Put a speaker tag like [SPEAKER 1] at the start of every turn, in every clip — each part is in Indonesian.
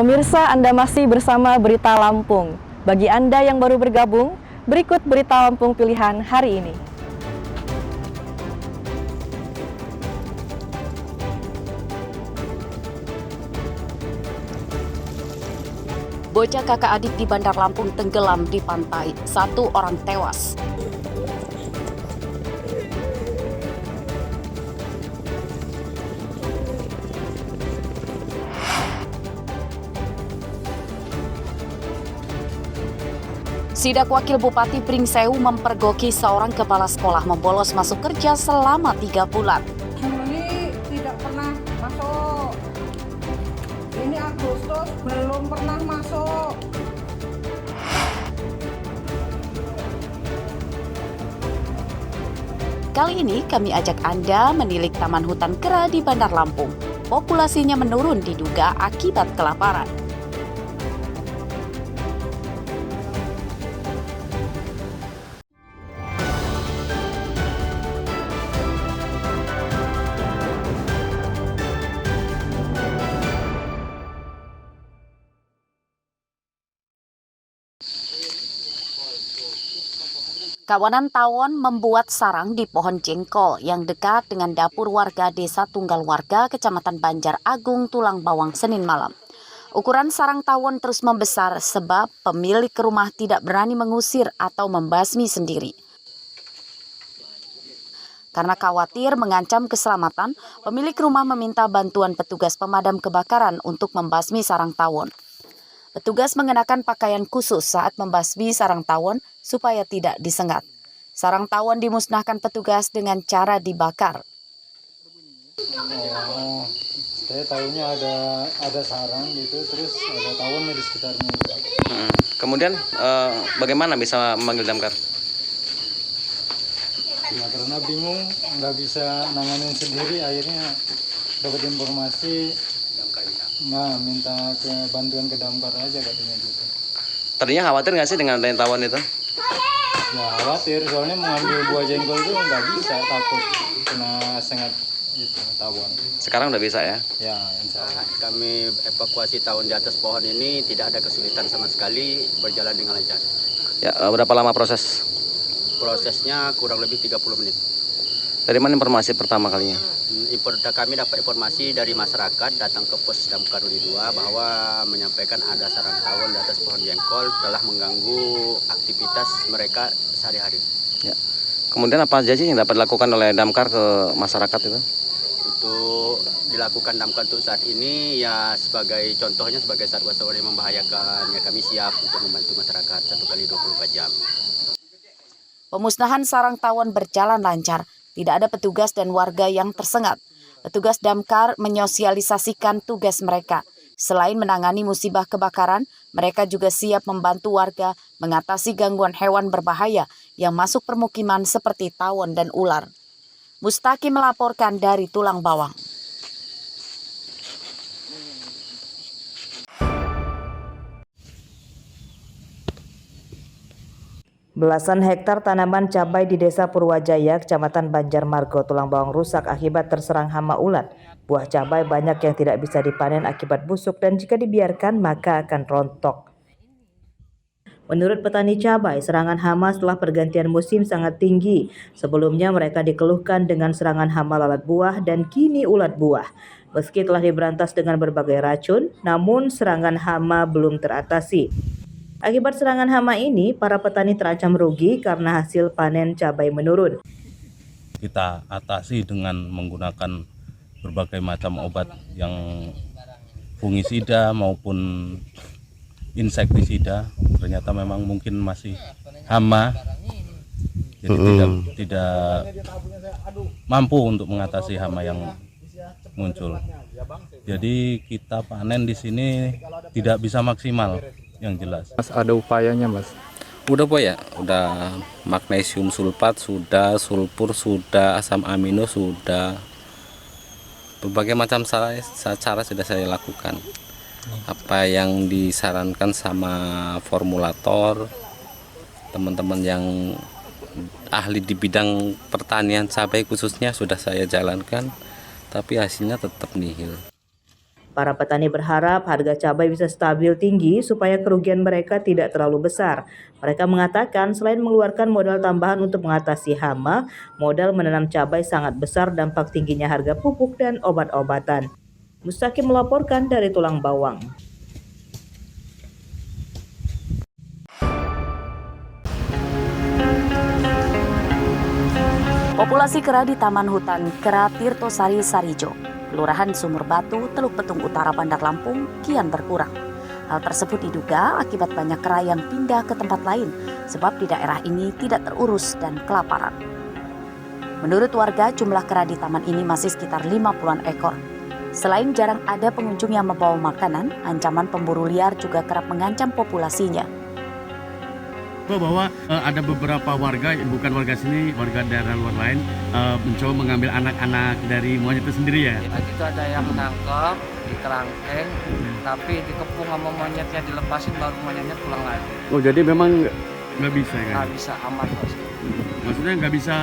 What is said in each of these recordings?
[SPEAKER 1] Pemirsa, Anda masih bersama Berita Lampung. Bagi Anda yang baru bergabung, berikut Berita Lampung pilihan hari ini.
[SPEAKER 2] Bocah kakak adik di Bandar Lampung tenggelam di pantai, 1 orang tewas. Sidak Wakil Bupati Pringsewu mempergoki seorang kepala sekolah membolos masuk kerja selama 3 bulan.
[SPEAKER 3] Juli tidak pernah masuk. Ini Agustus belum pernah masuk.
[SPEAKER 2] Kali ini kami ajak Anda menilik Taman Hutan Kera di Bandar Lampung. Populasinya menurun diduga akibat kelaparan. Kawanan tawon membuat sarang di pohon jengkol yang dekat dengan dapur warga Desa Tunggal Warga, Kecamatan Banjar Agung, Tulang Bawang, Senin malam. Ukuran sarang tawon terus membesar sebab pemilik rumah tidak berani mengusir atau membasmi sendiri. Karena khawatir mengancam keselamatan, pemilik rumah meminta bantuan petugas pemadam kebakaran untuk membasmi sarang tawon. Petugas mengenakan pakaian khusus saat membasmi sarang tawon supaya tidak disengat. Sarang tawon dimusnahkan petugas dengan cara dibakar.
[SPEAKER 4] Oh, saya tahunya ada sarang gitu, terus ada tawon di sekitarnya.
[SPEAKER 5] Kemudian bagaimana bisa memanggil damkar?
[SPEAKER 4] Ya karena bingung, nggak bisa nanganin sendiri, akhirnya dapat informasi, minta bantuan ke damkar aja katanya gitu.
[SPEAKER 5] Tadinya khawatir nggak sih dengan adanya tawon itu?
[SPEAKER 4] Ya khawatir, soalnya mengambil buah jengkol itu nggak bisa, takut kena sengat gitu, tawon.
[SPEAKER 5] Sekarang udah bisa ya?
[SPEAKER 4] Ya, insya Allah.
[SPEAKER 6] Kami evakuasi tawon di atas pohon ini tidak ada kesulitan sama sekali, berjalan dengan lancar.
[SPEAKER 5] Ya, berapa lama proses?
[SPEAKER 6] Prosesnya kurang lebih 30 menit.
[SPEAKER 5] Dari mana informasi pertama kalinya?
[SPEAKER 6] Kami dapat informasi dari masyarakat datang ke pos damkar Uli 2 bahwa menyampaikan ada sarang tawon di atas pohon jengkol telah mengganggu aktivitas mereka sehari-hari.
[SPEAKER 5] Ya. Kemudian apa aja sih yang dapat dilakukan oleh damkar ke masyarakat itu?
[SPEAKER 6] Untuk dilakukan damkar untuk saat ini ya sebagai contohnya sebagai satwa-satwa yang membahayakan ya kami siap untuk membantu masyarakat 1 kali 24 jam.
[SPEAKER 2] Pemusnahan sarang tawon berjalan lancar. Tidak ada petugas dan warga yang tersengat. Petugas damkar menyosialisasikan tugas mereka. Selain menangani musibah kebakaran, mereka juga siap membantu warga mengatasi gangguan hewan berbahaya yang masuk permukiman seperti tawon dan ular. Mustaqim melaporkan dari Tulang Bawang.
[SPEAKER 7] Belasan hektar tanaman cabai di Desa Purwajaya, Kecamatan Banjarmargo, Tulang Bawang rusak akibat terserang hama ulat. Buah cabai banyak yang tidak bisa dipanen akibat busuk dan jika dibiarkan maka akan rontok. Menurut petani cabai, serangan hama setelah pergantian musim sangat tinggi. Sebelumnya mereka dikeluhkan dengan serangan hama lalat buah dan kini ulat buah. Meski telah diberantas dengan berbagai racun, namun serangan hama belum teratasi. Akibat serangan hama ini, para petani terancam rugi karena hasil panen cabai menurun.
[SPEAKER 8] Kita atasi dengan menggunakan berbagai macam obat yang fungisida maupun insektisida. Ternyata memang mungkin masih hama, jadi tidak mampu untuk mengatasi hama yang muncul. Jadi kita panen di sini tidak bisa maksimal. Yang jelas.
[SPEAKER 9] Mas, ada upayanya, Mas?
[SPEAKER 10] Udah ya, udah magnesium sulfat, sudah sulfur, sudah asam amino, sudah berbagai macam cara sudah saya lakukan. Apa yang disarankan sama formulator, teman-teman yang ahli di bidang pertanian cabai khususnya sudah saya jalankan, tapi hasilnya tetap nihil.
[SPEAKER 7] Para petani berharap harga cabai bisa stabil tinggi supaya kerugian mereka tidak terlalu besar. Mereka mengatakan selain mengeluarkan modal tambahan untuk mengatasi hama, modal menanam cabai sangat besar dampak tingginya harga pupuk dan obat-obatan. Mustaqim melaporkan dari Tulang Bawang.
[SPEAKER 2] Populasi kera di Taman Hutan Kera Tirtosari Sarijo, Kelurahan Sumur Batu, Teluk Betung Utara, Bandar Lampung, kian berkurang. Hal tersebut diduga akibat banyak kera yang pindah ke tempat lain, sebab di daerah ini tidak terurus dan kelaparan. Menurut warga, jumlah kera di taman ini masih sekitar 50-an ekor. Selain jarang ada pengunjung yang membawa makanan, ancaman pemburu liar juga kerap mengancam populasinya.
[SPEAKER 9] Bahwa ada beberapa warga, bukan warga sini, warga daerah luar lain mencoba mengambil anak-anak dari monyet itu sendiri ya.
[SPEAKER 11] Itu ada yang nangkep di kerangkeng, tapi dikepung sama monyetnya, dilepasin baru monyetnya pulang lagi.
[SPEAKER 9] Oh, jadi memang nggak bisa kan?
[SPEAKER 11] Nggak bisa, aman kok.
[SPEAKER 9] Maksudnya nggak bisa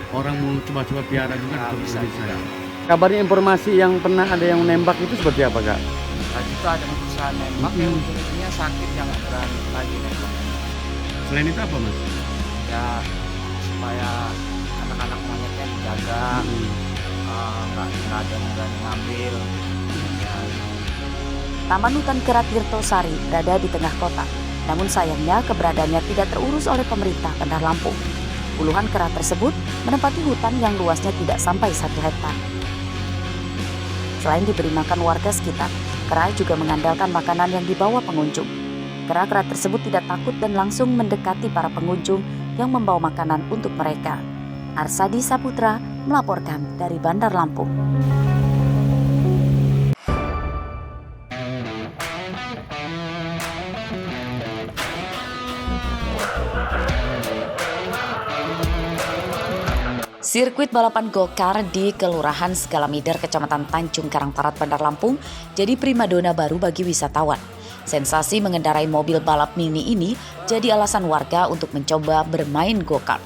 [SPEAKER 9] orang mau coba-coba piara juga?
[SPEAKER 11] Nggak bisa.
[SPEAKER 9] Ya. Kabarnya informasi yang pernah ada yang nembak itu seperti apa, Kak?
[SPEAKER 11] Tadi itu ada yang berusaha nembak, yang ujung-ujungnya sakit, yang nggak berani lagi nembak.
[SPEAKER 9] Selain itu apa, Mas?
[SPEAKER 11] Ya supaya anak-anak monyetnya dijaga, nggak ada yang berani ngambil. Ya.
[SPEAKER 2] Taman Hutan Kera Tirtosari berada di tengah kota, namun sayangnya keberadaannya tidak terurus oleh pemerintah Bandar Lampung. Puluhan kera tersebut menempati hutan yang luasnya tidak sampai 1 hektar. Selain diberi makan warga sekitar, kera juga mengandalkan makanan yang dibawa pengunjung. Kera-kera tersebut tidak takut dan langsung mendekati para pengunjung yang membawa makanan untuk mereka. Arsadi Saputra melaporkan dari Bandar Lampung. Sirkuit balapan go-kart di Kelurahan Segalamider, Kecamatan Tanjung Karang Barat, Bandar Lampung jadi primadona baru bagi wisatawan. Sensasi mengendarai mobil balap mini ini jadi alasan warga untuk mencoba bermain go-kart.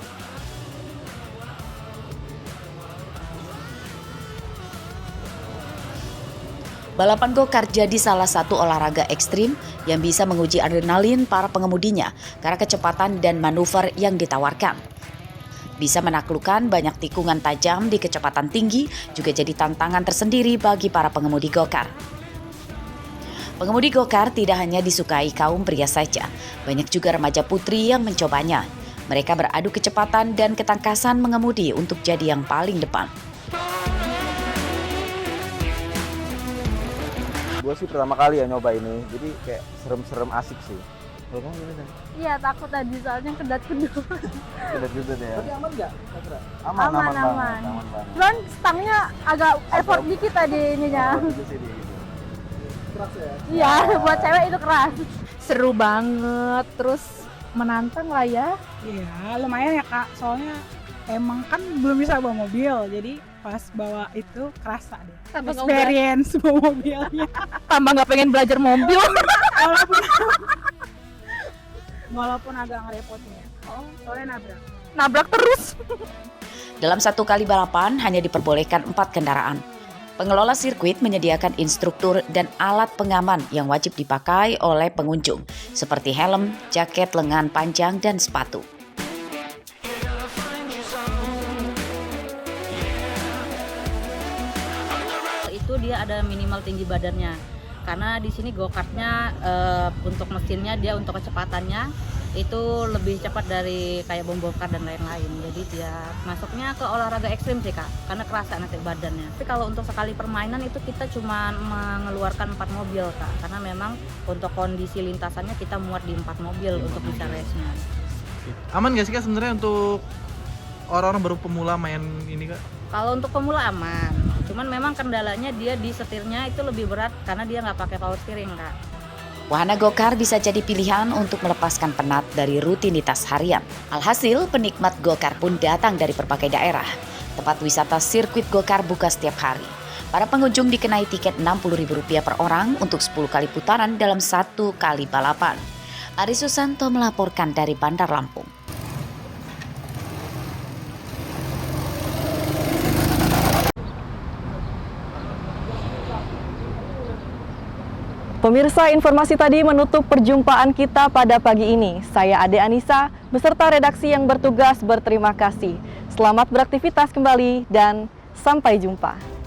[SPEAKER 2] Balapan go-kart jadi salah satu olahraga ekstrim yang bisa menguji adrenalin para pengemudinya karena kecepatan dan manuver yang ditawarkan. Bisa menaklukkan banyak tikungan tajam di kecepatan tinggi juga jadi tantangan tersendiri bagi para pengemudi go-kart. Pengemudi go-kart tidak hanya disukai kaum pria saja, banyak juga remaja putri yang mencobanya. Mereka beradu kecepatan dan ketangkasan mengemudi untuk jadi yang paling depan.
[SPEAKER 5] Gue sih pertama kali ya nyoba ini, jadi kayak serem-serem asik sih. Kalau kamu gimana?
[SPEAKER 12] Iya, takut tadi soalnya kedat-kedut.
[SPEAKER 5] Kedat-kedut ya?
[SPEAKER 4] Tapi aman nggak?
[SPEAKER 12] Aman.
[SPEAKER 5] banget.
[SPEAKER 12] Cuman stangnya agak effort dikit tadi ininya.
[SPEAKER 4] Keras ya?
[SPEAKER 12] Iya, buat cewek itu keras. Seru banget, terus menantang lah ya.
[SPEAKER 3] Iya, lumayan ya Kak, soalnya emang kan belum bisa bawa mobil, jadi pas bawa itu kerasa deh.
[SPEAKER 12] Tambah
[SPEAKER 3] Experience bawa mobilnya.
[SPEAKER 12] Tambah nggak pengen belajar mobil.
[SPEAKER 3] Walaupun agak ngerepotin ya. Soalnya
[SPEAKER 12] Nabrak terus.
[SPEAKER 2] Dalam satu kali balapan hanya diperbolehkan 4 kendaraan. Pengelola sirkuit menyediakan instruktur dan alat pengaman yang wajib dipakai oleh pengunjung, seperti helm, jaket lengan panjang, dan sepatu.
[SPEAKER 13] Itu dia ada minimal tinggi badannya, karena di sini go-kartnya untuk mesinnya dia untuk kecepatannya itu lebih cepat dari kayak bom-bom-kar dan lain-lain. Jadi dia masuknya ke olahraga ekstrim sih Kak, karena kerasa nanti badannya. Tapi kalau untuk sekali permainan itu kita cuma mengeluarkan 4 mobil Kak, karena memang untuk kondisi lintasannya kita muat di 4 mobil untuk bisa race-nya.
[SPEAKER 14] Aman nggak sih Kak sebenarnya untuk orang-orang baru pemula main ini Kak?
[SPEAKER 13] Kalau untuk pemula aman, cuman memang kendalanya dia di setirnya itu lebih berat karena dia nggak pakai power steering Kak.
[SPEAKER 2] Wahana go-kart bisa jadi pilihan untuk melepaskan penat dari rutinitas harian. Alhasil, penikmat go-kart pun datang dari berbagai daerah. Tempat wisata sirkuit go-kart buka setiap hari. Para pengunjung dikenai tiket Rp60.000 per orang untuk 10 kali putaran dalam 1 kali balapan. Ari Susanto melaporkan dari Bandar Lampung.
[SPEAKER 1] Pemirsa, informasi tadi menutup perjumpaan kita pada pagi ini. Saya Ade Anissa beserta redaksi yang bertugas berterima kasih. Selamat beraktivitas kembali dan sampai jumpa.